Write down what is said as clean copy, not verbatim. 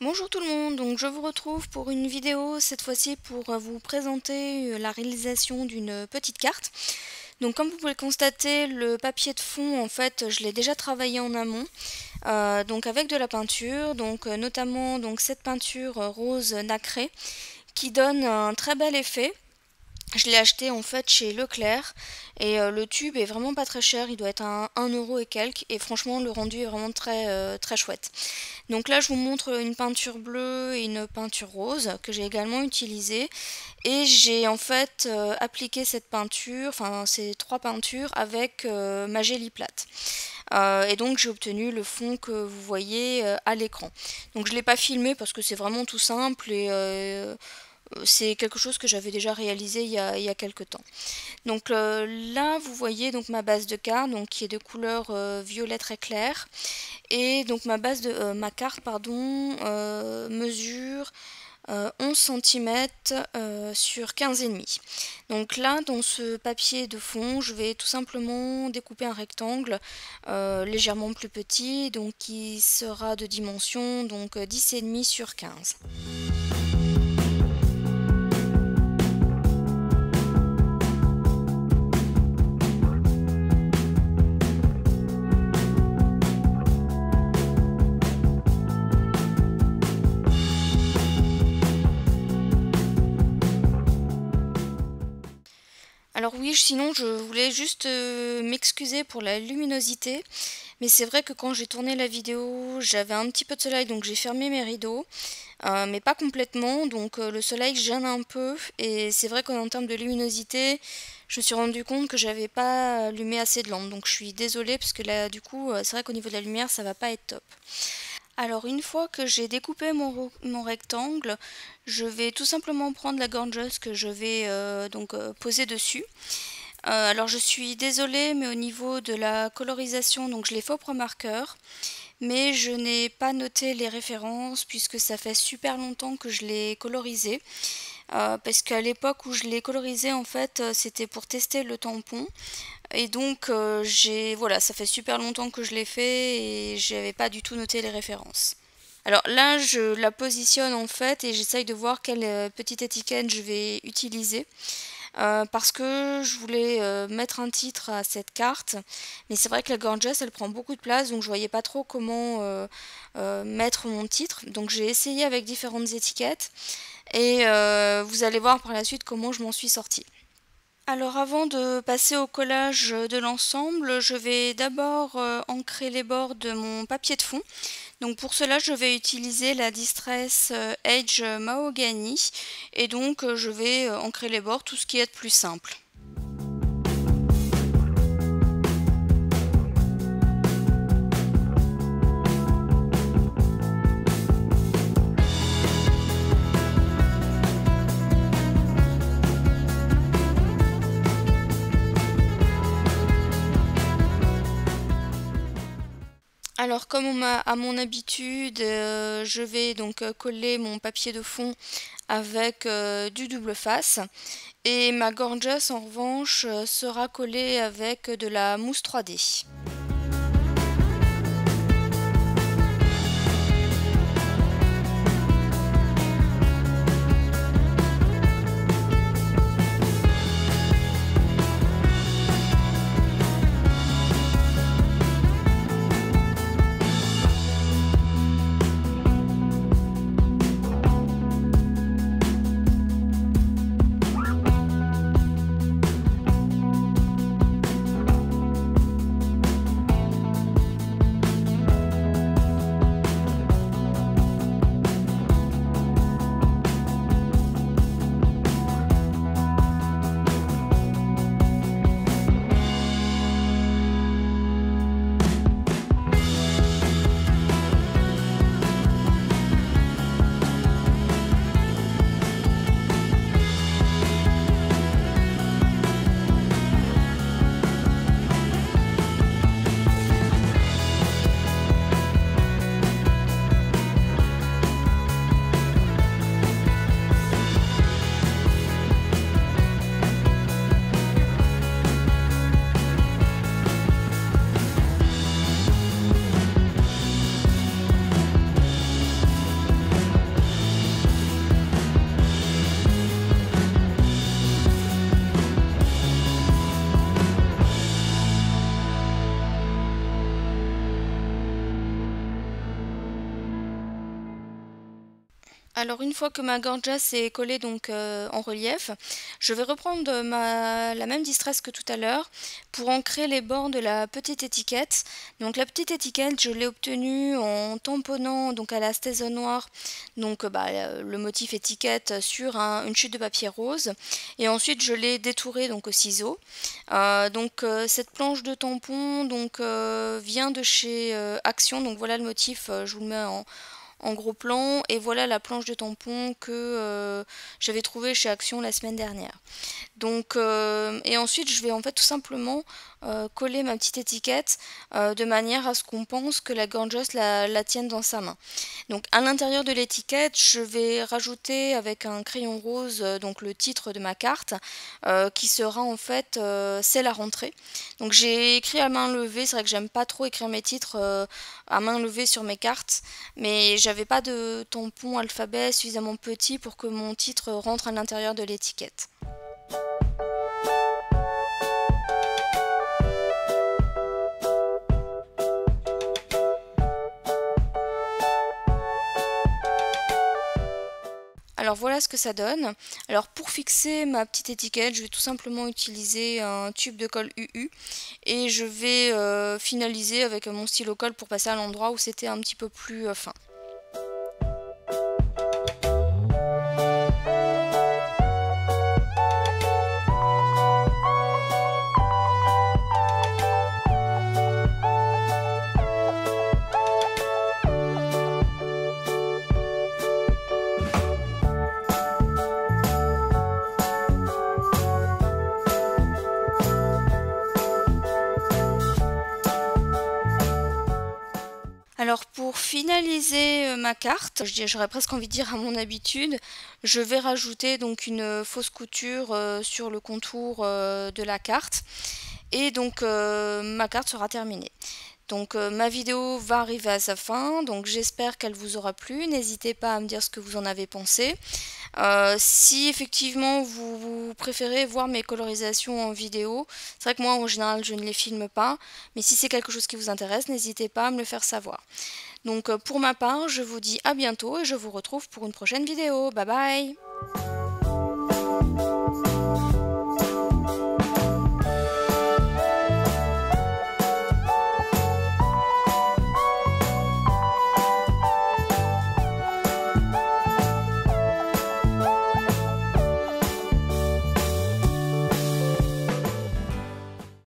Bonjour tout le monde, donc je vous retrouve pour une vidéo, cette fois-ci pour vous présenter la réalisation d'une petite carte. Donc comme vous pouvez le constater, le papier de fond, en fait, je l'ai déjà travaillé en amont, donc avec de la peinture, donc notamment cette peinture rose nacrée qui donne un très bel effet. Je l'ai acheté en fait chez Leclerc et le tube est vraiment pas très cher, il doit être à 1 euro et quelques et franchement le rendu est vraiment très chouette. Donc là je vous montre une peinture bleue et une peinture rose que j'ai également utilisée et j'ai en fait appliqué cette peinture, enfin ces trois peintures avec ma Gelliplate. Et donc j'ai obtenu le fond que vous voyez à l'écran. Donc je ne l'ai pas filmé parce que c'est vraiment tout simple et c'est quelque chose que j'avais déjà réalisé il y a quelques temps. Donc là vous voyez donc ma base de carte donc, qui est de couleur violet très clair. Et donc ma carte pardon, mesure 11 cm sur 15,5. Donc là dans ce papier de fond je vais tout simplement découper un rectangle légèrement plus petit, donc qui sera de dimension donc 10,5 sur 15. Alors oui, sinon je voulais juste m'excuser pour la luminosité, mais c'est vrai que quand j'ai tourné la vidéo, j'avais un petit peu de soleil, donc j'ai fermé mes rideaux, mais pas complètement, donc le soleil gêne un peu, et c'est vrai qu'en termes de luminosité, je me suis rendu compte que j'avais pas allumé assez de lampes, donc je suis désolée, parce que là du coup, c'est vrai qu'au niveau de la lumière, ça va pas être top. Alors une fois que j'ai découpé mon rectangle, je vais tout simplement prendre la gorgeuse que je vais poser dessus. Alors je suis désolée, mais au niveau de la colorisation, donc je l'ai fait au marqueur, mais je n'ai pas noté les références puisque ça fait super longtemps que je l'ai colorisé. Parce qu'à l'époque où je l'ai colorisé, en fait, c'était pour tester le tampon. Et donc, voilà, ça fait super longtemps que je l'ai fait et j'avais pas du tout noté les références. Alors là, je la positionne en fait et j'essaye de voir quelle petite étiquette je vais utiliser. Parce que je voulais mettre un titre à cette carte, mais c'est vrai que la Gorgeous elle prend beaucoup de place, donc je voyais pas trop comment mettre mon titre. Donc j'ai essayé avec différentes étiquettes et vous allez voir par la suite comment je m'en suis sortie. Alors avant de passer au collage de l'ensemble, je vais d'abord ancrer les bords de mon papier de fond. Donc pour cela je vais utiliser la Distress Edge Mahogany et donc je vais ancrer les bords, tout ce qui est de plus simple. Alors comme à mon habitude, je vais donc coller mon papier de fond avec du double face et ma Gorgeous en revanche sera collée avec de la mousse 3D. Alors une fois que ma gorgeas est collée donc en relief, je vais reprendre la même distress que tout à l'heure pour ancrer les bords de la petite étiquette. Donc la petite étiquette, je l'ai obtenue en tamponnant donc à la stèse noire donc le motif étiquette sur une chute de papier rose, et ensuite je l'ai détourée donc au ciseau. Cette planche de tampon donc vient de chez Action, donc voilà le motif, je vous le mets en gros plan, et voilà la planche de tampon que j'avais trouvée chez Action la semaine dernière. Et ensuite je vais en fait tout simplement coller ma petite étiquette de manière à ce qu'on pense que la gorgeous la tienne dans sa main. Donc à l'intérieur de l'étiquette, je vais rajouter avec un crayon rose donc le titre de ma carte qui sera en fait c'est la rentrée. Donc j'ai écrit à main levée, c'est vrai que j'aime pas trop écrire mes titres à main levée sur mes cartes, mais j'avais pas de tampon alphabet suffisamment petit pour que mon titre rentre à l'intérieur de l'étiquette. Alors voilà ce que ça donne. Alors pour fixer ma petite étiquette, je vais tout simplement utiliser un tube de colle UU et je vais finaliser avec mon stylo colle pour passer à l'endroit où c'était un petit peu plus fin. Alors pour finaliser ma carte, j'aurais presque envie de dire à mon habitude, je vais rajouter donc une fausse couture sur le contour de la carte, et donc ma carte sera terminée. Donc ma vidéo va arriver à sa fin, donc j'espère qu'elle vous aura plu. N'hésitez pas à me dire ce que vous en avez pensé. Si effectivement vous préférez voir mes colorisations en vidéo, c'est vrai que moi en général je ne les filme pas, mais si c'est quelque chose qui vous intéresse, n'hésitez pas à me le faire savoir. Donc pour ma part, je vous dis à bientôt et je vous retrouve pour une prochaine vidéo. Bye bye!